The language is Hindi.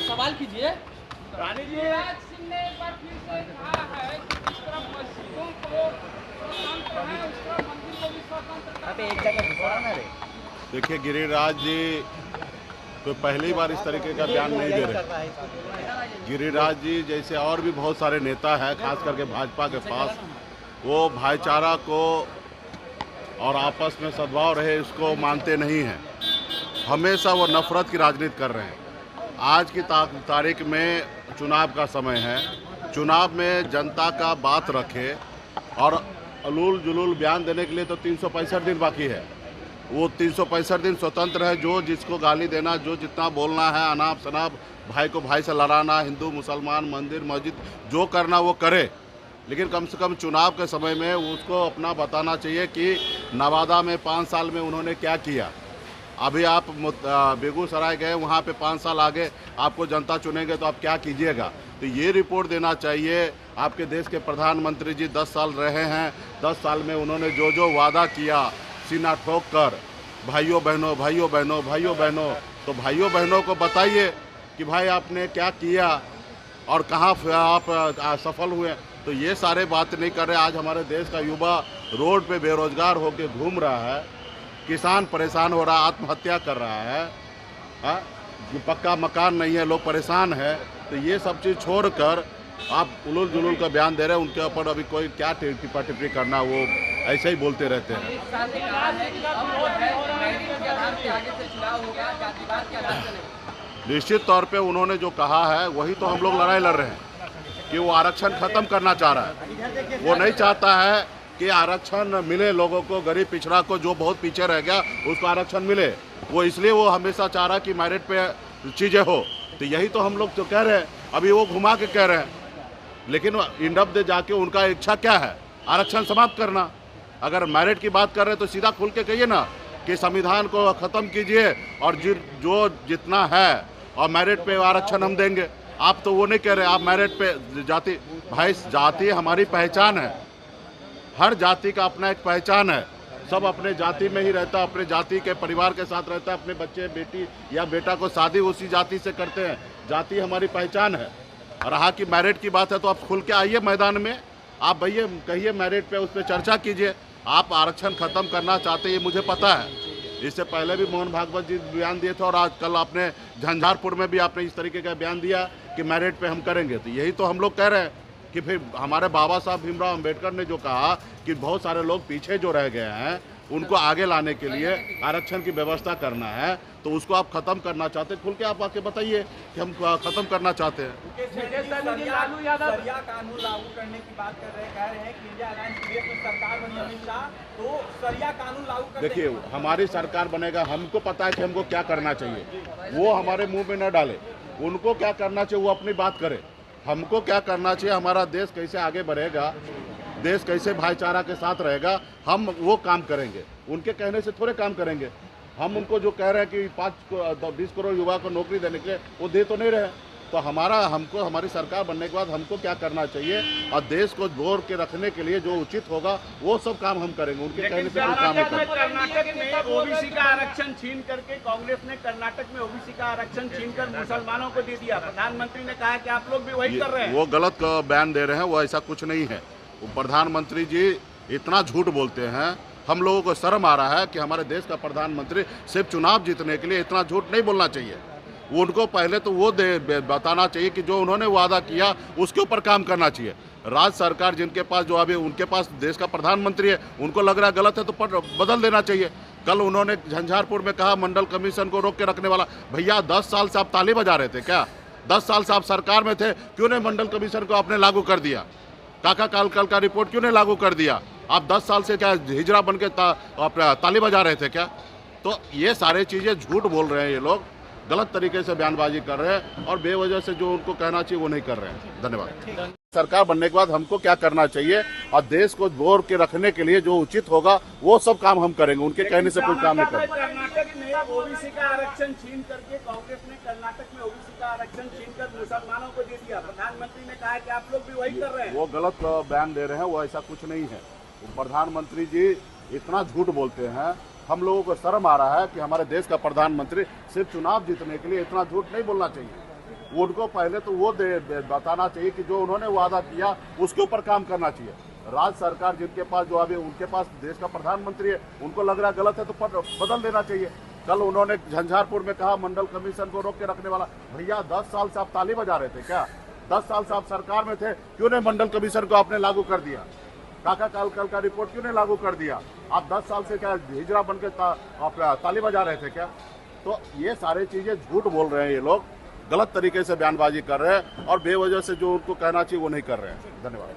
सवाल कीजिए। रानी जी, युवराज सिंह ने एक बार फिर से कहा है कि जिस तरह मस्जिदों को स्वतंत्र है उस तरह मंदिर को भी स्वतंत्र। देखिए गिरिराज जी तो पहली बार इस तरीके का बयान नहीं दे रहे। गिरिराज जी जैसे और भी बहुत सारे नेता हैं, खास करके भाजपा के पास, वो भाईचारा को और आपस में सद्भाव रहे इसको मानते नहीं हैं। हमेशा वो नफरत की राजनीति कर रहे हैं। आज की तारीख में चुनाव का समय है, चुनाव में जनता का बात रखे और अलूल जुलूल बयान देने के लिए तो 365 दिन बाकी है। वो 365 दिन स्वतंत्र है, जो जिसको गाली देना, जो जितना बोलना है, अनाप शनाप भाई को भाई से लड़ाना, हिंदू मुसलमान मंदिर मस्जिद जो करना वो करे, लेकिन कम से कम चुनाव के समय में उसको अपना बताना चाहिए कि नवादा में 5 साल में उन्होंने क्या किया। अभी आप बेगूसराय गए, वहाँ पे 5 साल आगे आपको जनता चुनेंगे तो आप क्या कीजिएगा, तो ये रिपोर्ट देना चाहिए। आपके देश के प्रधानमंत्री जी 10 साल रहे हैं, 10 साल में उन्होंने जो जो वादा किया सीना ठोक कर, भाइयों बहनों भाइयों बहनों भाइयों बहनों, तो भाइयों बहनों को बताइए कि भाई आपने क्या किया और कहाँ आप सफल हुए। तो ये सारे बात नहीं कर रहे। आज हमारे देश का युवा रोड पे बेरोजगार होकर घूम रहा है, किसान परेशान हो रहा है, आत्महत्या कर रहा है, पक्का मकान नहीं है, लोग परेशान है। तो ये सब चीज़ छोड़कर आप उलूल जुलूल का बयान दे रहे हैं। उनके ऊपर अभी कोई क्या टिप्पा टिप्पणी करना, वो ऐसे ही बोलते रहते हैं। निश्चित तौर पे उन्होंने जो कहा है वही तो हम लोग लड़ाई लड़ रहे हैं कि वो आरक्षण खत्म करना चाह रहा है। वो नहीं चाहता है कि आरक्षण मिले लोगों को, गरीब पिछड़ा को जो बहुत पीछे रह गया उसको आरक्षण मिले। वो इसलिए वो हमेशा चाह रहा है कि मेरिट पे चीज़ें हो। तो यही तो हम लोग जो कह रहे हैं, अभी वो घुमा के कह रहे हैं, लेकिन इंडप दे जाके उनका इच्छा क्या है, आरक्षण समाप्त करना। अगर मेरिट की बात कर रहे हैं तो सीधा खुल के कहिए ना कि संविधान को ख़त्म कीजिए और जो जितना है और मेरिट पे आरक्षण हम देंगे। आप तो वो नहीं कह रहे, आप मेरिट पे जाति, भाई जाति हमारी पहचान है, हर जाति का अपना एक पहचान है। सब अपने जाति में ही रहता है, अपने जाति के परिवार के साथ रहता है, अपने बच्चे बेटी या बेटा को शादी उसी जाति से करते हैं। जाति हमारी पहचान है। और रहा कि मेरिट की बात है तो आप खुल के आइए मैदान में, आप भैया कहिए मेरिट पे, उस पर चर्चा कीजिए। आप आरक्षण खत्म करना चाहते हैं ये मुझे पता है। इससे पहले भी मोहन भागवत जी बयान दिए थे और आज कल आपने झंझारपुर में भी आपने इस तरीके का बयान दिया कि मेरिट पे हम करेंगे। तो यही तो हम लोग कह रहे हैं कि फिर हमारे बाबा साहब भीमराव अंबेडकर ने जो कहा कि बहुत सारे लोग पीछे जो रह गए हैं उनको आगे लाने के लिए आरक्षण की व्यवस्था करना है, तो उसको आप खत्म करना चाहते हैं। खुल के आप आके बताइए कि हम खत्म करना चाहते हैं। सरिया कानून लागू करने की बात कर रहे हैं, कह रहे हैं कि इंडिया अलायंस देश में सरकार बनी अमित शाह, तो सरिया कानून लागू कर। देखिए हमारी सरकार बनेगा, हमको पता है कि हमको क्या करना चाहिए, वो हमारे मुंह में न डाले। उनको क्या करना चाहिए वो अपनी बात करे, हमको क्या करना चाहिए, हमारा देश कैसे आगे बढ़ेगा, देश कैसे भाईचारा के साथ रहेगा, हम वो काम करेंगे। उनके कहने से थोड़े काम करेंगे। हम उनको जो कह रहे हैं कि 20 करोड़ युवा को नौकरी देने के लिए, वो दे तो नहीं रहे। तो हमको हमारी सरकार बनने के बाद हमको क्या करना चाहिए और देश को जोड़ के रखने के लिए जो उचित होगा वो सब काम हम करेंगे। उनके कहने से कोई काम नहीं करेंगे। कर्नाटक में ओबीसी का आरक्षण छीन करके कांग्रेस ने कर्नाटक में ओबीसी का आरक्षण छीनकर मुसलमानों को दे दिया। प्रधानमंत्री ने कहा कि आप लोग भी वही कर रहे हैं। वो गलत बयान दे रहे हैं, वो ऐसा कुछ नहीं है। प्रधानमंत्री जी इतना झूठ बोलते हैं, हम लोगों को शर्म आ रहा है कि हमारे देश का प्रधानमंत्री सिर्फ चुनाव जीतने के लिए इतना झूठ नहीं बोलना चाहिए। उनको पहले तो वो बताना चाहिए कि जो उन्होंने वादा किया उसके ऊपर काम करना चाहिए। राज्य सरकार जिनके पास जो अभी उनके पास देश का प्रधानमंत्री है, उनको लग रहा है गलत है तो बदल देना चाहिए। कल उन्होंने झंझारपुर में कहा मंडल कमीशन को रोक के रखने वाला। भैया 10 साल से आप ताली बजा रहे थे क्या? 10 साल से आप सरकार में थे, क्यों नहीं मंडल कमीशन को आपने लागू कर दिया? काका कालकल का रिपोर्ट क्यों नहीं लागू कर दिया? आप 10 साल से क्या हिजड़ा बन के ताली बजा रहे थे क्या? तो ये सारे चीज़ें झूठ बोल रहे हैं, ये लोग गलत तरीके से बयानबाजी कर रहे हैं और बेवजह से जो उनको कहना चाहिए वो नहीं कर रहे हैं। धन्यवाद। सरकार बनने के बाद हमको क्या करना चाहिए और देश को जोड़ के रखने के लिए जो उचित होगा वो सब काम हम करेंगे। उनके कहने से कोई काम नहीं करेंगे। कर्नाटक में ओबीसी का आरक्षण छीन करके कांग्रेस ने कर्नाटक में ओबीसी का आरक्षण छीनकर मुसलमानों को दे दिया। प्रधानमंत्री ने कहा कि आप लोग भी वही कर रहे हैं। वो गलत बयान दे रहे हैं, वो ऐसा कुछ नहीं है। प्रधानमंत्री जी इतना झूठ बोलते हैं। हम लोगों को शर्म आ रहा है कि हमारे देश का प्रधानमंत्री सिर्फ चुनाव जीतने के लिए इतना झूठ नहीं बोलना चाहिए। उनको पहले तो वो बताना चाहिए कि जो उन्होंने वादा किया उसके ऊपर काम करना चाहिए। राज्य सरकार जिनके पास जो अभी उनके पास देश का प्रधानमंत्री है, उनको लग रहा है गलत है तो बदल देना चाहिए। कल उन्होंने झंझारपुर में कहा मंडल कमीशन को रोक के रखने वाला। भैया 10 साल से आप ताली बजा रहे थे क्या? 10 साल से आप सरकार में थे, क्यों नहीं मंडल कमीशन को आपने लागू कर दिया? काका काल का रिपोर्ट क्यों नहीं लागू कर दिया? आप 10 साल से क्या हिजरा बन के ताली बजा रहे थे क्या? तो ये सारी चीजें झूठ बोल रहे हैं, ये लोग गलत तरीके से बयानबाजी कर रहे हैं और बेवजह से जो उनको कहना चाहिए वो नहीं कर रहे हैं। धन्यवाद।